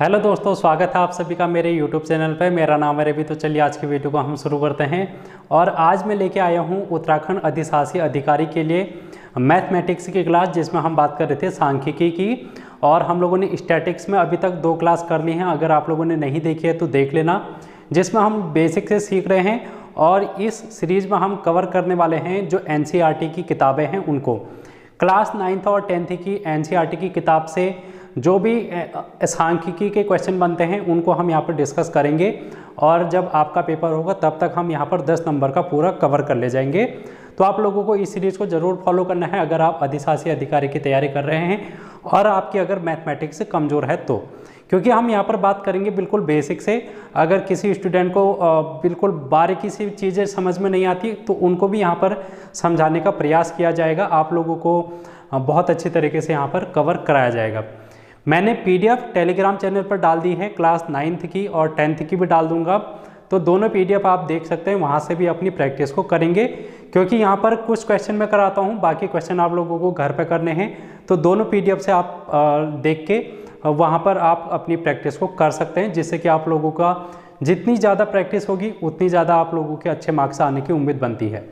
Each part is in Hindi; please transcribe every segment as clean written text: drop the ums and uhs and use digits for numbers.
हेलो दोस्तों, स्वागत है आप सभी का मेरे यूट्यूब चैनल पर। मेरा नाम है रवि। तो चलिए आज की वीडियो को हम शुरू करते हैं। और आज मैं लेके आया हूँ उत्तराखंड अधिशासी अधिकारी के लिए मैथमेटिक्स की क्लास, जिसमें हम बात कर रहे थे सांख्यिकी की। और हम लोगों ने स्टैटिक्स में अभी तक 2 क्लास कर ली हैं। अगर आप लोगों ने नहीं देखी है तो देख लेना, जिसमें हम बेसिक से सीख रहे हैं। और इस सीरीज़ में हम कवर करने वाले हैं जो NCERT की किताबें हैं उनको। क्लास 9th और 10th की NCERT की किताब से जो भी सांख्यिकी के क्वेश्चन बनते हैं उनको हम यहाँ पर डिस्कस करेंगे। और जब आपका पेपर होगा तब तक हम यहाँ पर 10 नंबर का पूरा कवर कर ले जाएंगे। तो आप लोगों को इस सीरीज़ को ज़रूर फॉलो करना है अगर आप अधिशासी अधिकारी की तैयारी कर रहे हैं और आपकी अगर मैथमेटिक्स से कमज़ोर है तो। क्योंकि हम यहाँ पर बात करेंगे बिल्कुल बेसिक से। अगर किसी स्टूडेंट को बिल्कुल बारीकी सी चीज़ें समझ में नहीं आती तो उनको भी यहाँ पर समझाने का प्रयास किया जाएगा। आप लोगों को बहुत अच्छी तरीके से यहाँ पर कवर कराया जाएगा। मैंने PDF टेलीग्राम चैनल पर डाल दी है, क्लास 9th की और 10th की भी डाल दूंगा। तो दोनों PDF आप देख सकते हैं, वहाँ से भी अपनी प्रैक्टिस को करेंगे। क्योंकि यहाँ पर कुछ क्वेश्चन मैं कराता हूँ, बाकी क्वेश्चन आप लोगों को घर पे करने हैं। तो दोनों PDF से आप देख के वहाँ पर आप अपनी प्रैक्टिस को कर सकते हैं, जिससे कि आप लोगों का जितनी ज़्यादा प्रैक्टिस होगी उतनी ज़्यादा आप लोगों के अच्छे मार्क्स आने की उम्मीद बनती है।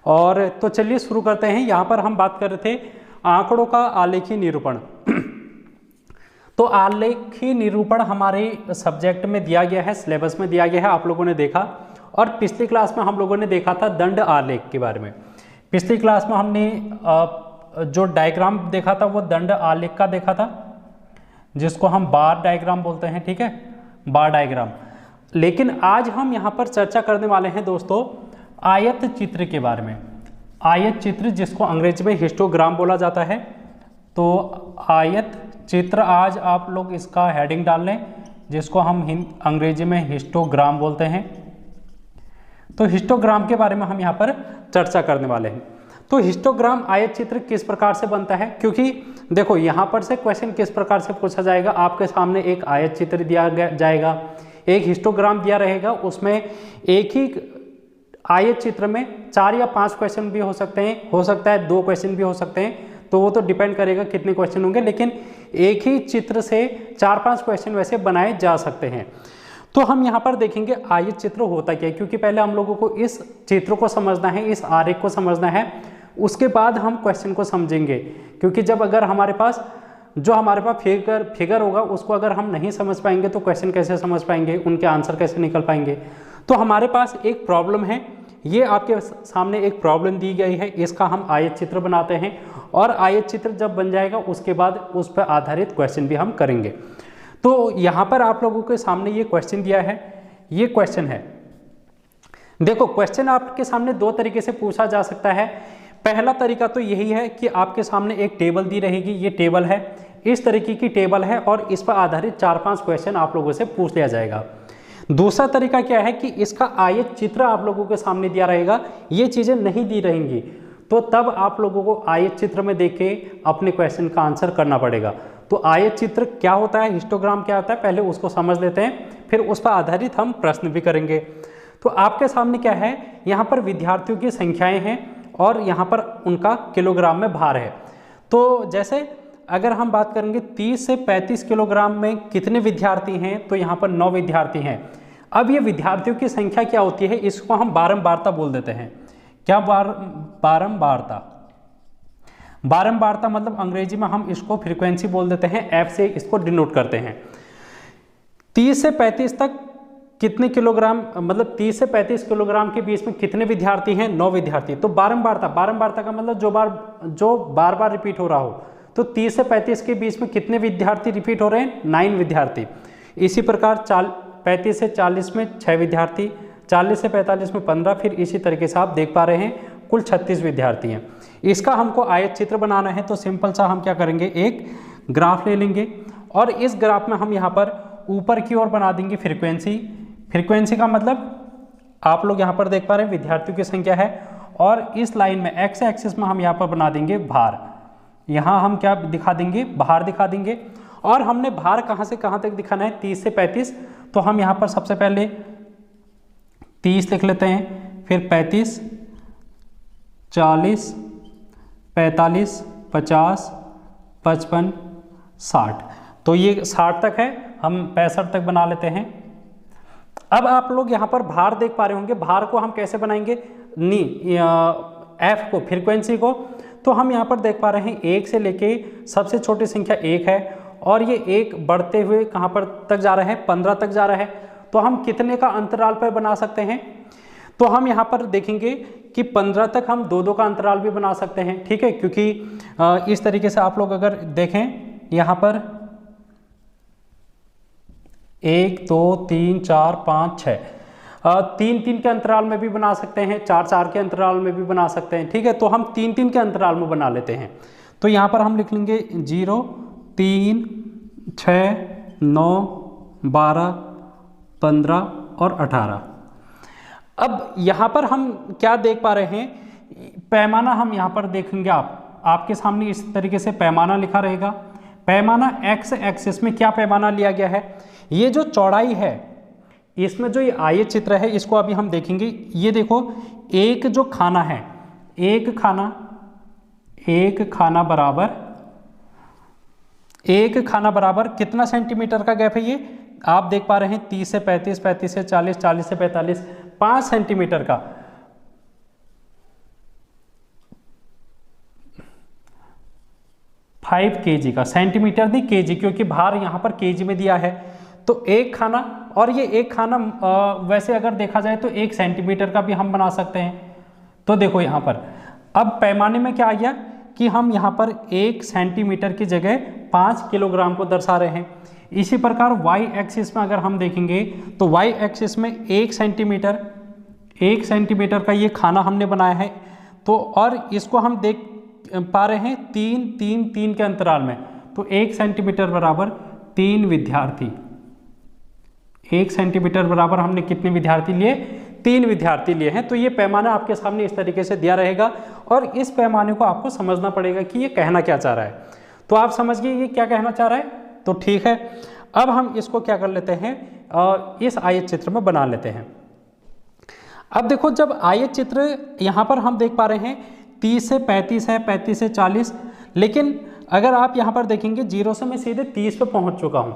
और तो चलिए शुरू करते हैं। यहाँ पर हम बात कर रहे थे आंकड़ों का आलेखी निरूपण। तो आलेखी निरूपण हमारे सब्जेक्ट में दिया गया है, सिलेबस में दिया गया है, आप लोगों ने देखा। और पिछली क्लास में हम लोगों ने देखा था दंड आलेख के बारे में। पिछली क्लास में हमने जो डायग्राम देखा था वो दंड आलेख का देखा था, जिसको हम बार डायग्राम बोलते हैं, ठीक है, बार डायग्राम। लेकिन आज हम यहाँ पर चर्चा करने वाले हैं दोस्तों आयत चित्र के बारे में। आयत चित्र, जिसको अंग्रेजी में हिस्टोग्राम बोला जाता है। तो आयत चित्र, आज आप लोग इसका हेडिंग डाल लें, जिसको हम अंग्रेजी में हिस्टोग्राम बोलते हैं। तो हिस्टोग्राम के बारे में हम यहाँ पर चर्चा करने वाले हैं। तो हिस्टोग्राम आयत चित्र किस प्रकार से बनता है, क्योंकि देखो यहाँ पर से क्वेश्चन किस प्रकार से पूछा जाएगा। आपके सामने एक आयत चित्र दिया जाएगा, एक हिस्टोग्राम दिया रहेगा, उसमें एक ही आयत चित्र में 4 या 5 क्वेश्चन भी हो सकते हैं, हो सकता है 2 क्वेश्चन भी हो सकते हैं। तो वो तो डिपेंड करेगा कितने क्वेश्चन होंगे, लेकिन एक ही चित्र से 4-5 क्वेश्चन वैसे बनाए जा सकते हैं। तो हम यहाँ पर देखेंगे आयत चित्र होता क्या है, क्योंकि पहले हम लोगों को इस चित्र को समझना है, इस आरेख को समझना है, उसके बाद हम क्वेश्चन को समझेंगे। क्योंकि जब अगर हमारे पास फिगर होगा उसको अगर हम नहीं समझ पाएंगे तो क्वेश्चन कैसे समझ पाएंगे, उनके आंसर कैसे निकल पाएंगे। तो हमारे पास एक प्रॉब्लम है, ये आपके सामने एक प्रॉब्लम दी गई है, इसका हम आयत चित्र बनाते हैं। और आयत चित्र जब बन जाएगा उसके बाद उस पर आधारित क्वेश्चन भी हम करेंगे। तो यहाँ पर आप लोगों के सामने ये क्वेश्चन दिया है, ये क्वेश्चन है। देखो, क्वेश्चन आपके सामने 2 तरीके से पूछा जा सकता है। पहला तरीका तो यही है कि आपके सामने एक टेबल दी रहेगी, ये टेबल है, इस तरीके की टेबल है, और इस पर आधारित 4-5 क्वेश्चन आप लोगों से पूछ लिया जाएगा। दूसरा तरीका क्या है कि इसका आयत चित्र आप लोगों के सामने दिया रहेगा, ये चीज़ें नहीं दी रहेंगी, तो तब आप लोगों को आयत चित्र में देख के अपने क्वेश्चन का आंसर करना पड़ेगा। तो आयत चित्र क्या होता है, हिस्टोग्राम क्या होता है, पहले उसको समझ लेते हैं, फिर उस पर आधारित हम प्रश्न भी करेंगे। तो आपके सामने क्या है, यहाँ पर विद्यार्थियों की संख्याएं हैं और यहाँ पर उनका किलोग्राम में भार है। तो जैसे अगर हम बात करेंगे 30 से 35 किलोग्राम में कितने विद्यार्थी हैं, तो यहाँ पर 9 विद्यार्थी हैं। अब ये विद्यार्थियों की संख्या क्या होती है, इसको हम बारंबारता बोल देते हैं। क्या बारंबारता? बारंबारता मतलब अंग्रेजी में हम इसको फ्रीक्वेंसी बोल देते हैं, F से इसको डिनोट करते हैं। 30 से 35 तक कितने किलोग्राम, मतलब 30 से 35 किलोग्राम के बीच में कितने विद्यार्थी हैं, 9 विद्यार्थी। तो बारंबारता का मतलब जो बार बार रिपीट हो रहा हो। तो 30 से 35 के बीच में कितने विद्यार्थी रिपीट हो रहे हैं, 9 विद्यार्थी। इसी प्रकार 35 से 40 में 6 विद्यार्थी, 40 से 45 में 15, फिर इसी तरीके से आप देख पा रहे हैं कुल 36 विद्यार्थी हैं। इसका हमको आयत चित्र बनाना है, तो सिंपल सा हम क्या करेंगे, एक ग्राफ ले लेंगे और इस ग्राफ में हम यहाँ पर ऊपर की ओर बना देंगे फ्रीक्वेंसी का मतलब आप लोग यहाँ पर देख पा रहे हैं विद्यार्थियों की संख्या है, और इस लाइन में एक्स एक्सिस में हम यहाँ पर बना देंगे भार। यहाँ हम क्या दिखा देंगे, भार दिखा देंगे। और हमने भार कहाँ से कहाँ तक दिखाना है, 30 से 35। तो हम यहाँ पर सबसे पहले 30 लिख लेते हैं, फिर 35, 40, 45, 50, 55, 60। तो ये 60 तक है, हम 65 तक बना लेते हैं। अब आप लोग यहाँ पर भार देख पा रहे होंगे, भार को हम कैसे बनाएंगे, एफ को, फ्रीक्वेंसी को, तो हम यहाँ पर देख पा रहे हैं 1 से लेके सबसे छोटी संख्या 1 है, और ये 1 बढ़ते हुए कहाँ पर तक जा रहा है, 15 तक जा रहा है। तो हम कितने का अंतराल पर बना सकते हैं, तो हम यहाँ पर देखेंगे कि 15 तक हम 2-2 का अंतराल भी बना सकते हैं, ठीक है, क्योंकि इस तरीके से आप लोग अगर देखें यहाँ पर 1 2 3 4 5 6 3-3 के अंतराल में भी बना सकते हैं, 4-4 के अंतराल में भी बना सकते हैं, ठीक है। तो हम 3-3 के अंतराल में बना लेते हैं। तो यहाँ पर हम लिख लेंगे 0 3 6 9 12 15 और 18। अब यहाँ पर हम क्या देख पा रहे हैं, पैमाना हम यहाँ पर देखेंगे, आपके सामने इस तरीके से पैमाना लिखा रहेगा। पैमाना एक्स एक्सिस में क्या पैमाना लिया गया है, ये जो चौड़ाई है, इसमें जो ये आयत चित्र है इसको अभी हम देखेंगे। ये देखो, एक जो खाना है, एक खाना बराबर कितना सेंटीमीटर का गैप है, ये आप देख पा रहे हैं 30 से 35, 35 से 40, 40 से 45, 5 सेंटीमीटर का। 5 kg का, सेंटीमीटर दी kg, क्योंकि भार यहाँ पर kg में दिया है। तो एक खाना, और ये एक खाना वैसे अगर देखा जाए तो 1 सेंटीमीटर का भी हम बना सकते हैं। तो देखो यहाँ पर अब पैमाने में क्या आ गया कि हम यहाँ पर 1 सेंटीमीटर की जगह 5 किलोग्राम को दर्शा रहे हैं। इसी प्रकार y एक्सिस में अगर हम देखेंगे तो y एक्सिस में 1 सेंटीमीटर का ये खाना हमने बनाया है। तो और इसको हम देख पा रहे हैं 3 के अंतराल में। तो 1 सेंटीमीटर बराबर 3 विद्यार्थी, 1 सेंटीमीटर बराबर हमने कितने विद्यार्थी लिए, 3 विद्यार्थी लिए हैं। तो ये पैमाना आपके सामने इस तरीके से दिया रहेगा, और इस पैमाने को आपको समझना पड़ेगा कि ये कहना क्या चाह रहा है। तो आप समझ गए ये क्या कहना चाह रहा है, तो ठीक है। अब हम इसको क्या कर लेते हैं, इस आयत चित्र में बना लेते हैं। अब देखो, जब आयत चित्र यहाँ पर हम देख पा रहे हैं 30 से 35 है, 35 से 40, लेकिन अगर आप यहाँ पर देखेंगे 0 से मैं सीधे 30 पे पहुँच चुका हूँ,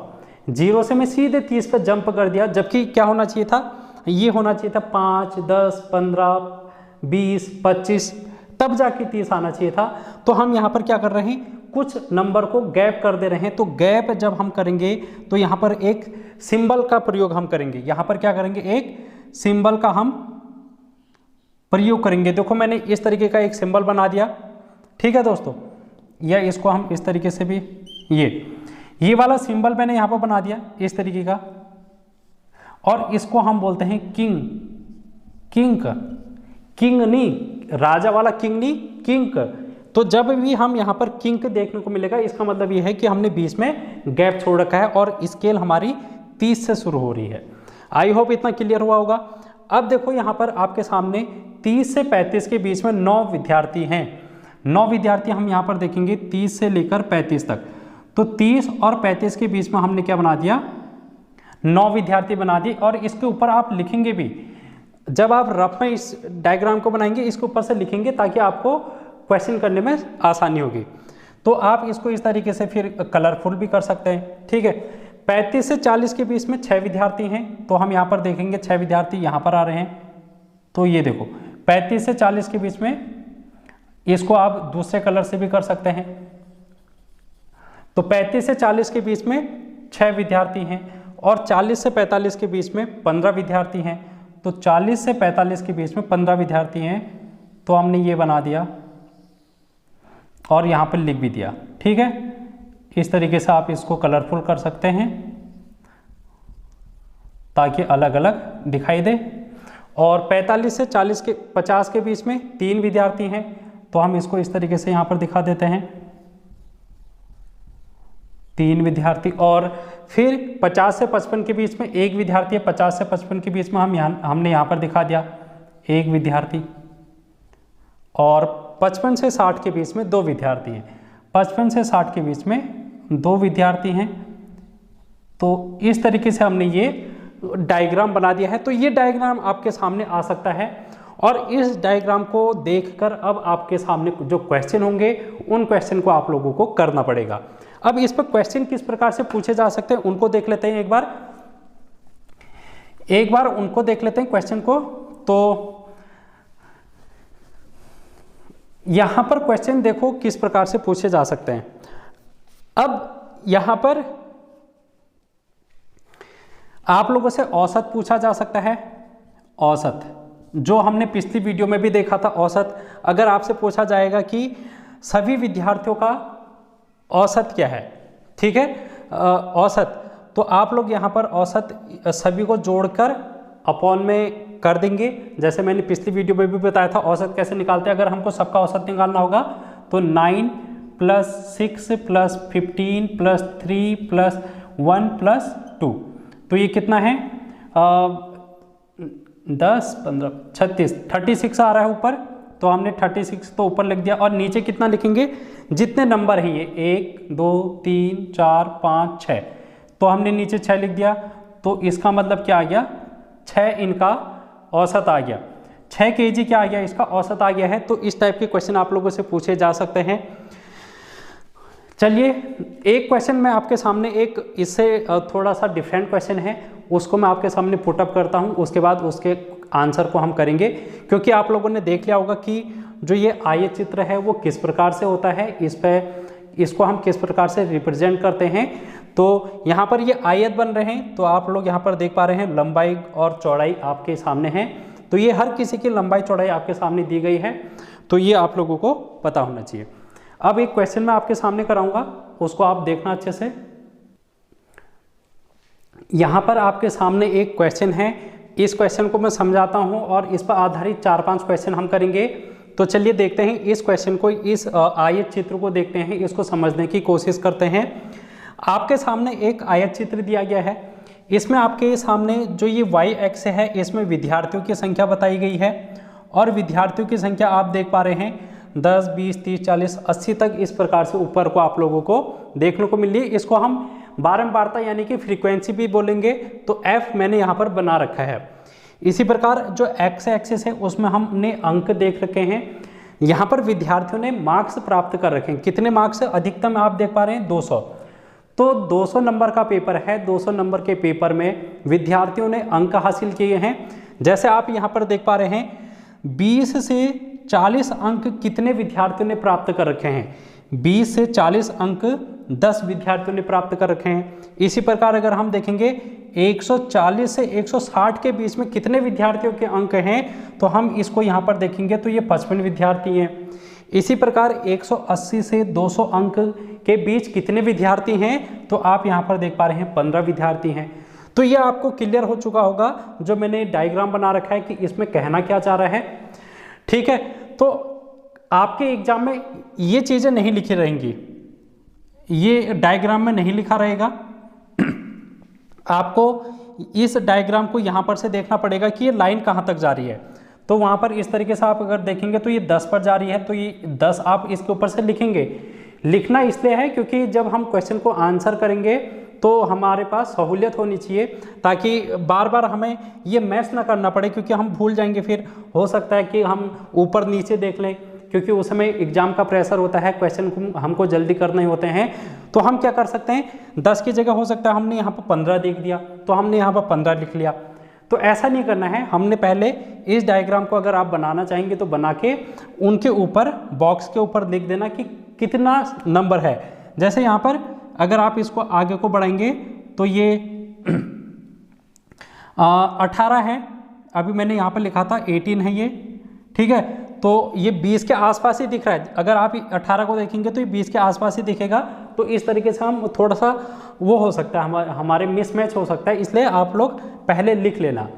0 से मैं सीधे 30 पे जंप कर दिया, जबकि क्या होना चाहिए था, ये होना चाहिए था 5, 10, 15, 20, 25, तब जाके 30 आना चाहिए था। तो हम यहाँ पर क्या कर रहे हैं, कुछ नंबर को गैप कर दे रहे हैं। तो गैप जब हम करेंगे तो यहाँ पर एक सिंबल का प्रयोग हम करेंगे। यहाँ पर क्या करेंगे, एक सिंबल का हम प्रयोग करेंगे। देखो, मैंने इस तरीके का एक सिंबल बना दिया, ठीक है दोस्तों, या इसको हम इस तरीके से भी, ये वाला सिंबल मैंने यहाँ पर बना दिया इस तरीके का, और इसको हम बोलते हैं किंग नहीं, राजा वाला किंग नहीं, किंग। तो जब भी हम यहाँ पर किंग देखने को मिलेगा, इसका मतलब ये है कि हमने बीच में गैप छोड़ रखा है और स्केल हमारी 30 से शुरू हो रही है। आई होप इतना क्लियर हुआ होगा। अब देखो, यहाँ पर आपके सामने 30 से 35 के बीच में 9 विद्यार्थी हैं। 9 विद्यार्थी हम यहाँ पर देखेंगे 30 से लेकर 35 तक। तो 30 और 35 के बीच में हमने क्या बना दिया, 9 विद्यार्थी बना दिए। और इसके ऊपर आप लिखेंगे भी, जब आप रफ में इस डायग्राम को बनाएंगे इसके ऊपर से लिखेंगे ताकि आपको क्वेश्चन करने में आसानी होगी। तो आप इसको इस तरीके से फिर कलरफुल भी कर सकते हैं, ठीक है। 35 से 40 के बीच में 6 विद्यार्थी हैं, तो हम यहाँ पर देखेंगे 6 विद्यार्थी यहाँ पर आ रहे हैं। तो ये देखो, 35 से 40 के बीच में, इसको आप दूसरे कलर से भी कर सकते हैं। तो 35 से 40 के बीच में 6 विद्यार्थी हैं, और 40 से 45 के बीच में 15 विद्यार्थी हैं। तो 40 से 45 के बीच में 15 विद्यार्थी हैं, तो हमने ये बना दिया और यहाँ पर लिख भी दिया, ठीक है। इस तरीके से आप इसको कलरफुल कर सकते हैं ताकि अलग अलग दिखाई दे। और 45 से 50 के बीच में 3 विद्यार्थी हैं, तो हम इसको इस तरीके से यहाँ पर दिखा देते हैं, 3 विद्यार्थी। और फिर 50 से 55 के बीच में 1 विद्यार्थी है, 50 से 55 के बीच में हमने यहाँ पर दिखा दिया 1 विद्यार्थी। और 55 से 60 के बीच में 2 विद्यार्थी हैं, 55 से 60 के बीच में 2 विद्यार्थी हैं। तो इस तरीके से हमने ये डायग्राम बना दिया है। तो ये डायग्राम आपके सामने आ सकता है, और इस डायग्राम को देखकर अब आपके सामने जो क्वेश्चन होंगे उन क्वेश्चन को आप लोगों को करना पड़ेगा। अब इस पर क्वेश्चन किस प्रकार से पूछे जा सकते हैं उनको देख लेते हैं एक बार उनको देख लेते हैं क्वेश्चन को। तो यहां पर क्वेश्चन देखो किस प्रकार से पूछे जा सकते हैं। अब यहां पर आप लोगों से औसत पूछा जा सकता है। औसत जो हमने पिछली वीडियो में भी देखा था, औसत अगर आपसे पूछा जाएगा कि सभी विद्यार्थियों का औसत क्या है, ठीक है, औसत, तो आप लोग यहाँ पर औसत सभी को जोड़कर अपॉन में कर देंगे। जैसे मैंने पिछली वीडियो में भी बताया था औसत कैसे निकालते हैं। अगर हमको सबका औसत निकालना होगा तो 9 + 6 + 15 + 3 + 1 + 2, तो ये कितना है 10 15 36 36 आ रहा है ऊपर, तो हमने 36 तो ऊपर लिख दिया। और नीचे कितना लिखेंगे, जितने नंबर हैं ये 1 2 3 4 5 6, तो हमने नीचे 6 लिख दिया। तो इसका मतलब क्या आ गया, 6 इनका औसत आ गया, 6 kg क्या आ गया, इसका औसत आ गया है। तो इस टाइप के क्वेश्चन आप लोगों से पूछे जा सकते हैं। चलिए एक क्वेश्चन मैं आपके सामने, एक इससे थोड़ा सा डिफरेंट क्वेश्चन है, उसको मैं आपके सामने पुटअप करता हूं, उसके बाद उसके आंसर को हम करेंगे। क्योंकि आप लोगों ने देख लिया होगा कि जो ये आयत चित्र है वो किस प्रकार से होता है, इसको हम किस प्रकार से रिप्रेजेंट करते हैं। तो यहाँ पर ये आयत बन रहे हैं, तो आप लोग यहाँ पर देख पा रहे हैं लंबाई और चौड़ाई आपके सामने है। तो ये हर किसी की लंबाई चौड़ाई आपके सामने दी गई है, तो ये आप लोगों को पता होना चाहिए। अब एक क्वेश्चन मैं आपके सामने कराऊंगा, उसको आप देखना अच्छे से। यहाँ पर आपके सामने एक क्वेश्चन है, इस क्वेश्चन को मैं समझाता हूँ और इस पर आधारित 4-5 क्वेश्चन हम करेंगे। तो चलिए देखते हैं इस क्वेश्चन को, इस आयत चित्र को देखते हैं, इसको समझने की कोशिश करते हैं। आपके सामने एक आयत चित्र दिया गया है, इसमें आपके सामने जो ये y एक्स है इसमें विद्यार्थियों की संख्या बताई गई है, और विद्यार्थियों की संख्या आप देख पा रहे हैं 10 20 30 40 80 तक इस प्रकार से ऊपर को आप लोगों को देखने को मिल रही है। इसको हम बारंबारता यानी कि फ्रीक्वेंसी भी बोलेंगे, तो f मैंने यहाँ पर बना रखा है। इसी प्रकार जो x एक्सिस है उसमें हमने अंक देख रखे हैं। यहाँ पर विद्यार्थियों ने मार्क्स प्राप्त कर रखे हैं, कितने मार्क्स अधिकतम आप देख पा रहे हैं 200। तो 200 नंबर का पेपर है, 200 नंबर के पेपर में विद्यार्थियों ने अंक हासिल किए हैं। जैसे आप यहाँ पर देख पा रहे हैं 20 से 40 अंक कितने विद्यार्थियों ने प्राप्त कर रखे हैं, 20 से 40 अंक 10 विद्यार्थियों ने प्राप्त कर रखे हैं। इसी प्रकार अगर हम देखेंगे 140 से 160 के बीच में कितने विद्यार्थियों के अंक हैं, तो हम इसको यहाँ पर देखेंगे तो ये 55 विद्यार्थी हैं। इसी प्रकार 180 से 200 अंक के बीच कितने विद्यार्थी हैं, तो आप यहाँ पर देख पा रहे हैं 15 विद्यार्थी हैं। तो ये आपको क्लियर हो चुका होगा, जो मैंने डायग्राम बना रखा है कि इसमें कहना क्या चाह रहा है, ठीक है। तो आपके एग्जाम में ये चीज़ें नहीं लिखी रहेंगी, ये डायग्राम में नहीं लिखा रहेगा। आपको इस डायग्राम को यहाँ पर से देखना पड़ेगा कि ये लाइन कहाँ तक जा रही है। तो वहाँ पर इस तरीके से आप अगर देखेंगे तो ये 10 पर जा रही है, तो ये 10 आप इसके ऊपर से लिखेंगे। लिखना इसलिए है क्योंकि जब हम क्वेश्चन को आंसर करेंगे तो हमारे पास सहूलियत होनी चाहिए, ताकि बार बार हमें ये मैच ना करना पड़े, क्योंकि हम भूल जाएंगे। फिर हो सकता है कि हम ऊपर नीचे देख लें, क्योंकि उस समय एग्जाम का प्रेशर होता है, क्वेश्चन हमको जल्दी करने होते हैं। तो हम क्या कर सकते हैं, 10 की जगह हो सकता है हमने यहाँ पर 15 देख दिया, तो हमने यहाँ पर 15 लिख लिया। तो ऐसा नहीं करना है, हमने पहले इस डायग्राम को अगर आप बनाना चाहेंगे तो बना के उनके ऊपर बॉक्स के ऊपर लिख देना कि कितना नंबर है। जैसे यहाँ पर अगर आप इसको आगे को बढ़ाएंगे तो ये 18 है, अभी मैंने यहाँ पर लिखा था 18 है ये, ठीक है। तो ये 20 के आसपास ही दिख रहा है, अगर आप 18 को देखेंगे तो ये 20 के आसपास ही दिखेगा। तो इस तरीके से हम थोड़ा सा वो हो सकता है, हमारे मिसमैच हो सकता है, इसलिए आप लोग पहले लिख लेना।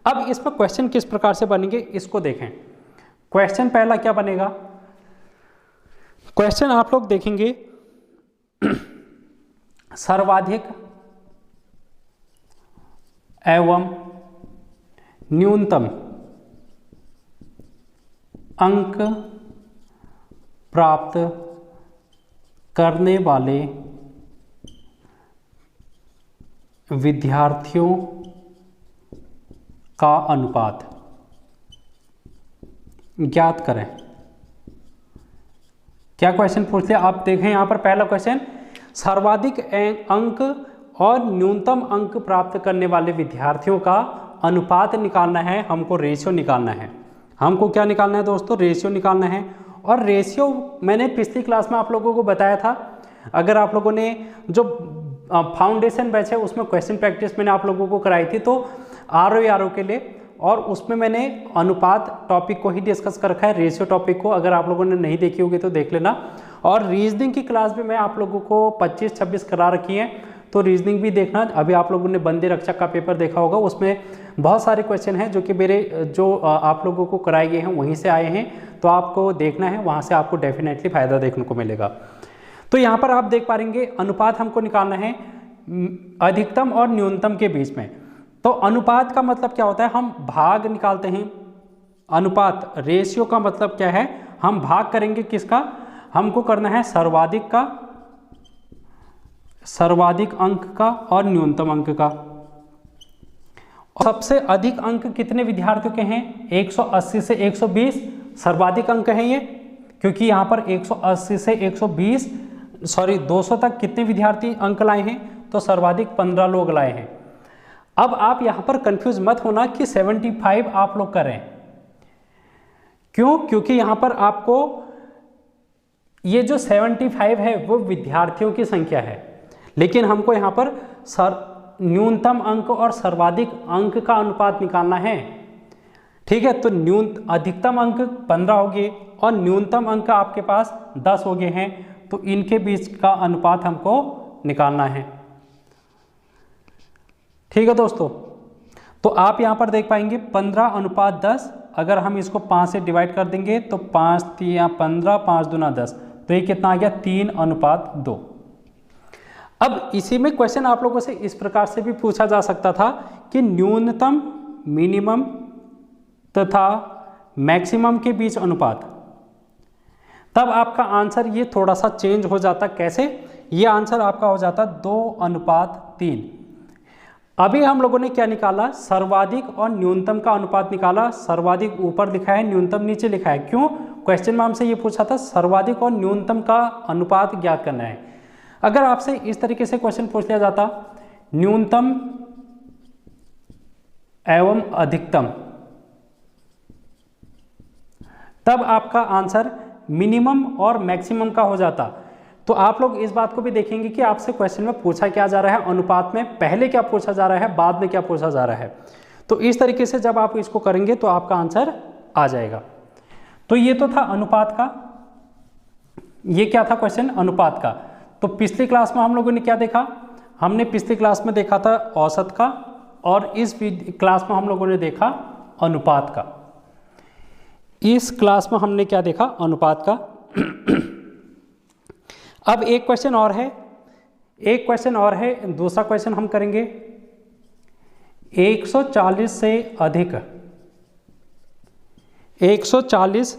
अब इस पर क्वेश्चन किस प्रकार से बनेंगे इसको देखें। क्वेश्चन पहला क्या बनेगा, क्वेश्चन आप लोग देखेंगे सर्वाधिक एवं न्यूनतम अंक प्राप्त करने वाले विद्यार्थियों का अनुपात ज्ञात करें। क्या क्वेश्चन पूछ लिया आप देखें यहाँ पर, पहला क्वेश्चन सर्वाधिक अंक और न्यूनतम अंक प्राप्त करने वाले विद्यार्थियों का अनुपात निकालना है, हमको रेशियो निकालना है। हमको क्या निकालना है दोस्तों? रेशियो निकालना है। और रेशियो मैंने पिछली क्लास में आप लोगों को बताया था। अगर आप लोगों ने जो फाउंडेशन बैच है उसमें क्वेश्चन प्रैक्टिस मैंने आप लोगों को कराई थी, तो आरओ के लिए, और उसमें मैंने अनुपात टॉपिक को ही डिस्कस कर रखा है, रेशियो टॉपिक को। अगर आप लोगों ने नहीं देखी होगी तो देख लेना। और रीजनिंग की क्लास भी मैं आप लोगों को 25-26 करा रखी है, तो रीजनिंग भी देखना। अभी आप लोगों ने बंदी रक्षक का पेपर देखा होगा, उसमें बहुत सारे क्वेश्चन हैं जो कि मेरे जो आप लोगों को कराए गए हैं वहीं से आए हैं, तो आपको देखना है, वहाँ से आपको डेफिनेटली फायदा देखने को मिलेगा। तो यहाँ पर आप देख पाएंगे अनुपात हमको निकालना है अधिकतम और न्यूनतम के बीच में। तो अनुपात का मतलब क्या होता है? हम भाग निकालते हैं। अनुपात रेशियो का मतलब क्या है? हम भाग करेंगे किसका? हमको करना है सर्वाधिक का, सर्वाधिक अंक का और न्यूनतम अंक का। सबसे अधिक अंक कितने विद्यार्थियों के हैं? 180 से 120 सर्वाधिक अंक हैं ये, क्योंकि यहाँ पर 180 से 200 तक कितने विद्यार्थी अंक लाए हैं? तो सर्वाधिक 15 लोग लाए हैं। अब आप यहाँ पर कंफ्यूज मत होना कि 75 आप लोग करें। क्यों? क्योंकि यहाँ पर आपको ये जो 75 है वो विद्यार्थियों की संख्या है, लेकिन हमको यहाँ पर न्यूनतम अंक और सर्वाधिक अंक का अनुपात निकालना है। ठीक है, तो अधिकतम अंक 15 हो गए और न्यूनतम अंक आपके पास 10 हो गए हैं, तो इनके बीच का अनुपात हमको निकालना है। ठीक है दोस्तों, तो आप यहाँ पर देख पाएंगे 15:10। अगर हम इसको 5 से डिवाइड कर देंगे तो 5 3 15, 5 दूना 10, तो ये कितना आ गया? 3:2। अब इसी में क्वेश्चन आप लोगों से इस प्रकार से भी पूछा जा सकता था कि न्यूनतम, मिनिमम तथा मैक्सिमम के बीच अनुपात। तब आपका आंसर ये थोड़ा सा चेंज हो जाता। कैसे? ये आंसर आपका हो जाता 2:3। अभी हम लोगों ने क्या निकाला? सर्वाधिक और न्यूनतम का अनुपात निकाला। सर्वाधिक ऊपर लिखा है, न्यूनतम नीचे लिखा है। क्यों? क्वेश्चन में हमसे ये पूछा था सर्वाधिक और न्यूनतम का अनुपात ज्ञात करना है। अगर आपसे इस तरीके से क्वेश्चन पूछ लिया जाता न्यूनतम एवं अधिकतम, तब आपका आंसर मिनिमम और मैक्सिमम का हो जाता। तो आप लोग इस बात को भी देखेंगे कि आपसे क्वेश्चन में पूछा क्या जा रहा है, अनुपात में पहले क्या पूछा जा रहा है, बाद में क्या पूछा जा रहा है। तो इस तरीके से जब आप इसको करेंगे तो आपका आंसर आ जाएगा। तो ये तो था अनुपात का। ये क्या था क्वेश्चन? अनुपात का। तो पिछली क्लास में हम लोगों ने क्या देखा? हमने पिछली क्लास में देखा था औसत का, और इस क्लास में हम लोगों ने देखा अनुपात का। इस क्लास में हमने क्या देखा? अनुपात का। अब एक क्वेश्चन और है, दूसरा क्वेश्चन हम करेंगे 140 से अधिक, 140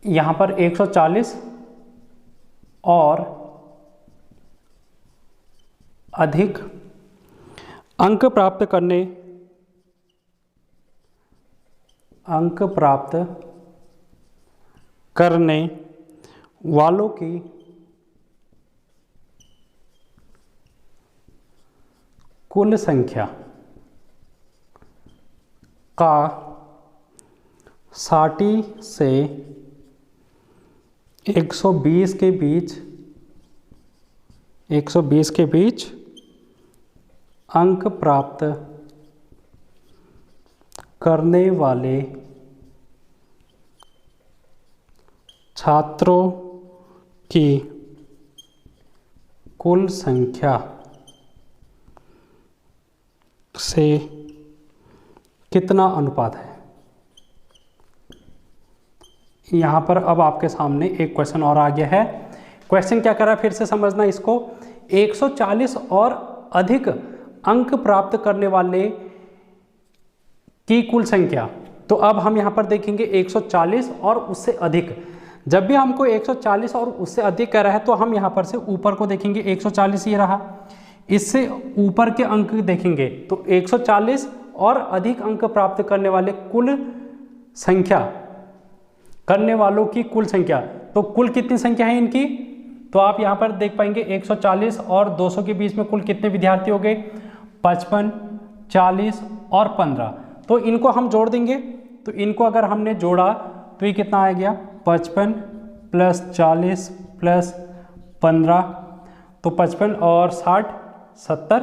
यहां पर 140 और अधिक अंक प्राप्त करने वालों की कुल संख्या का 60 से 120 के बीच अंक प्राप्त करने वाले छात्रों की कुल संख्या से कितना अनुपात है। यहाँ पर अब आपके सामने एक क्वेश्चन और आ गया है। क्वेश्चन क्या कर रहा है, फिर से समझना इसको। 140 और अधिक अंक प्राप्त करने वाले की कुल संख्या। तो अब हम यहाँ पर देखेंगे 140 और उससे अधिक। जब भी हमको 140 और उससे अधिक कह रहा है तो हम यहाँ पर से ऊपर को देखेंगे। 140 ये रहा, इससे ऊपर के अंक देखेंगे तो 140 और अधिक अंक प्राप्त करने वाले कुल संख्या, करने वालों की कुल संख्या। तो तो कुल कितनी संख्या है इनकी, तो आप यहाँ पर देख पाएंगे 140 और 200 के बीच में कुल कितने विद्यार्थी हो गए, 55, 40 और 15। तो इनको हम जोड़ देंगे, तो इनको अगर हमने जोड़ा तो ये कितना आ गया, 55 प्लस 40 प्लस 15, तो 55 और 60 70,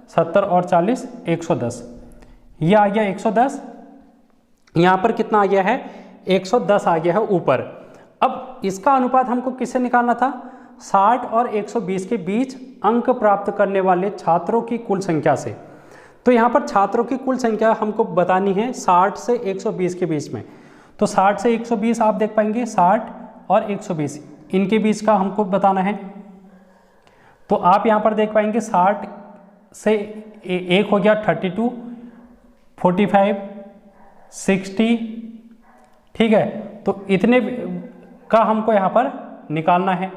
70 और 40 110, ये आ गया 110। यहाँ पर कितना आ गया है, 110 आ गया है ऊपर। अब इसका अनुपात हमको किससे निकालना था, 60 और 120 के बीच अंक प्राप्त करने वाले छात्रों की कुल संख्या से। तो यहाँ पर छात्रों की कुल संख्या हमको बतानी है 60 से 120 के बीच में। तो 60 से 120 आप देख पाएंगे, 60 और 120 इनके बीच का हमको बताना है। तो आप यहाँ पर देख पाएंगे 60 से एक हो गया 32, 45, 60, ठीक है। तो इतने का हमको यहाँ पर निकालना है।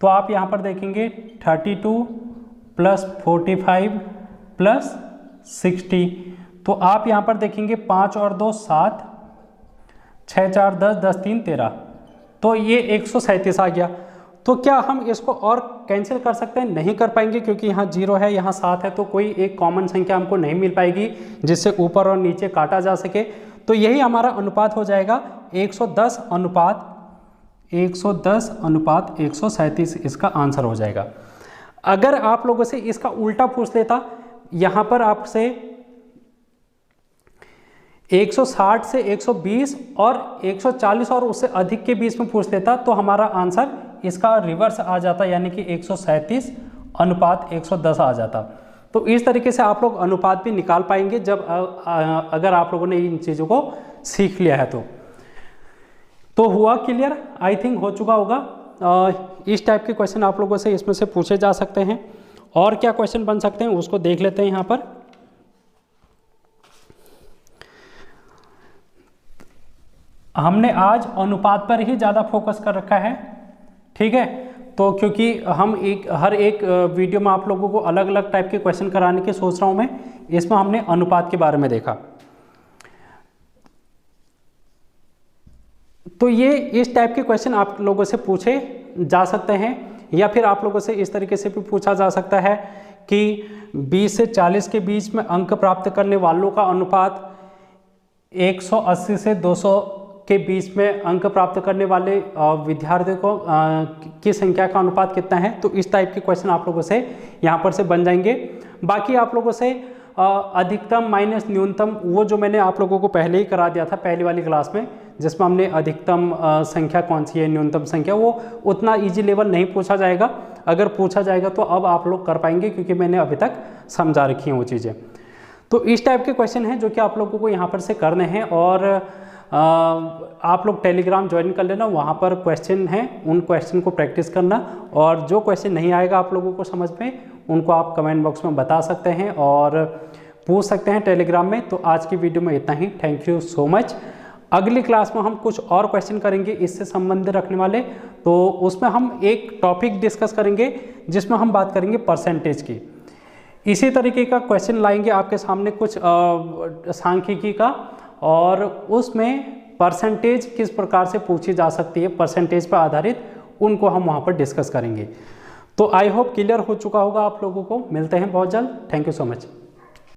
तो आप यहाँ पर देखेंगे 32 प्लस 45 प्लस 60, तो आप यहाँ पर देखेंगे 5 और 2 7, 6 4 10, 10 3 13, तो ये 137 आ गया। तो क्या हम इसको और कैंसिल कर सकते हैं, नहीं कर पाएंगे, क्योंकि यहाँ 0 है यहाँ 7 है, तो कोई एक कॉमन संख्या हमको नहीं मिल पाएगी जिससे ऊपर और नीचे काटा जा सके। तो यही हमारा अनुपात हो जाएगा 110 अनुपात 137, इसका आंसर हो जाएगा। अगर आप लोगों से इसका उल्टा पूछ लेता, यहाँ पर आपसे 160 से 120 और 140 और उससे अधिक के बीच में पूछ लेता, तो हमारा आंसर इसका रिवर्स आ जाता, यानी कि 137 अनुपात 110 आ जाता। तो इस तरीके से आप लोग अनुपात भी निकाल पाएंगे जब अगर आप लोगों ने इन चीज़ों को सीख लिया है। तो हुआ क्लियर, आई थिंक हो चुका होगा। इस टाइप के क्वेश्चन आप लोगों से इसमें से पूछे जा सकते हैं। और क्या क्वेश्चन बन सकते हैं उसको देख लेते हैं। यहाँ पर हमने आज अनुपात पर ही ज़्यादा फोकस कर रखा है, ठीक है। तो क्योंकि हम हर एक वीडियो में आप लोगों को अलग अलग टाइप के क्वेश्चन कराने की सोच रहा हूँ मैं, इसमें हमने अनुपात के बारे में देखा। तो ये इस टाइप के क्वेश्चन आप लोगों से पूछे जा सकते हैं, या फिर आप लोगों से इस तरीके से भी पूछा जा सकता है कि 20 से 40 के बीच में अंक प्राप्त करने वालों का अनुपात 180 से 200 के बीच में अंक प्राप्त करने वाले विद्यार्थियों को की संख्या का अनुपात कितना है। तो इस टाइप के क्वेश्चन आप लोगों से यहाँ पर से बन जाएंगे। बाकी आप लोगों से अधिकतम माइनस न्यूनतम, वो जो मैंने आप लोगों को पहले ही करा दिया था पहली वाली क्लास में, जिसमें हमने अधिकतम संख्या कौन सी है, न्यूनतम संख्या, वो उतना इजी लेवल नहीं पूछा जाएगा। अगर पूछा जाएगा तो अब आप लोग कर पाएंगे, क्योंकि मैंने अभी तक समझा रखी हैं वो चीज़ें। तो इस टाइप के क्वेश्चन हैं जो कि आप लोगों को यहाँ पर से करने हैं। और आप लोग टेलीग्राम ज्वाइन कर लेना, वहाँ पर क्वेश्चन हैं, उन क्वेश्चन को प्रैक्टिस करना। और जो क्वेश्चन नहीं आएगा आप लोगों को समझ में, उनको आप कमेंट बॉक्स में बता सकते हैं और पूछ सकते हैं टेलीग्राम में। तो आज की वीडियो में इतना ही, थैंक यू सो मच। अगली क्लास में हम कुछ और क्वेश्चन करेंगे इससे संबंधित रखने वाले, तो उसमें हम एक टॉपिक डिस्कस करेंगे जिसमें हम बात करेंगे परसेंटेज की। इसी तरीके का क्वेश्चन लाएंगे आपके सामने कुछ सांख्यिकी का, और उसमें परसेंटेज किस प्रकार से पूछी जा सकती है, परसेंटेज पर आधारित, उनको हम वहाँ पर डिस्कस करेंगे। तो आई होप क्लियर हो चुका होगा आप लोगों को। मिलते हैं बहुत जल्द, थैंक यू सो मच।